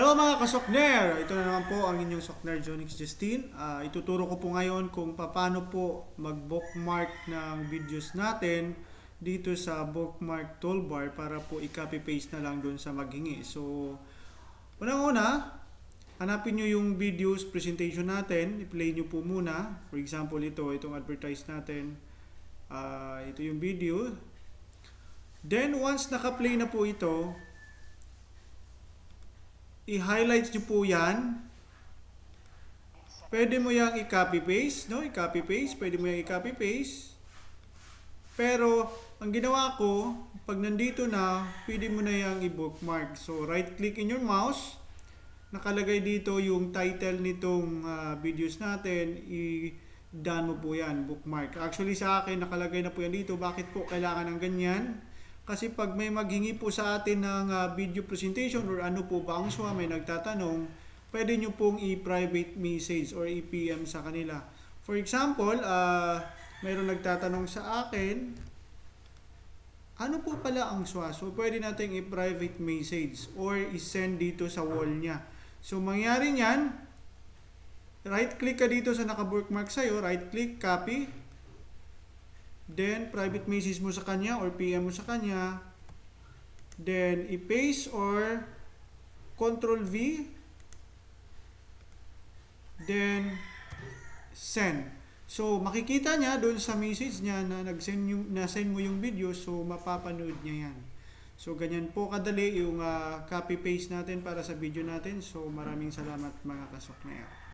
Hello mga kasokner! Ito na naman po ang inyong Sokner Jonix Justin. Ituturo ko po ngayon kung paano po mag-bookmark ng videos natin dito sa bookmark toolbar para po i-copy paste na lang doon sa maghingi. So, unang-una, hanapin nyo yung videos presentation natin. I-play nyo po muna. For example, itong advertise natin. Ito yung video. Then, once naka-play na po ito, i-highlight nyo po yan. Pwede mo yang i-copy paste, no? I-copy paste, pwede mo yang i-copy paste. Pero, ang ginawa ko, pag nandito na, pwede mo na yang i-bookmark. So, right click in your mouse. Nakalagay dito yung title nitong videos natin. I-done mo po yan, bookmark. Actually sa akin, nakalagay na po yan dito. Bakit po kailangan ng ganyan? Kasi pag may maghingi po sa atin ng video presentation or ano po ba ang SWA, may nagtatanong, pwede nyo pong i-private message or i-PM sa kanila. For example, mayroong nagtatanong sa akin, ano po pala ang SWA? So, pwede natin i-private message or i-send dito sa wall niya. So, mangyari niyan, right-click ka dito sa naka-bookmark sa'yo, right-click, copy, then, private message mo sa kanya or PM mo sa kanya. Then, i-paste or Ctrl V. Then, send. So, makikita niya doon sa message niya na na-send mo yung video. So, mapapanood niya yan. So, ganyan po kadali yung copy-paste natin para sa video natin. So, maraming salamat mga kasokner.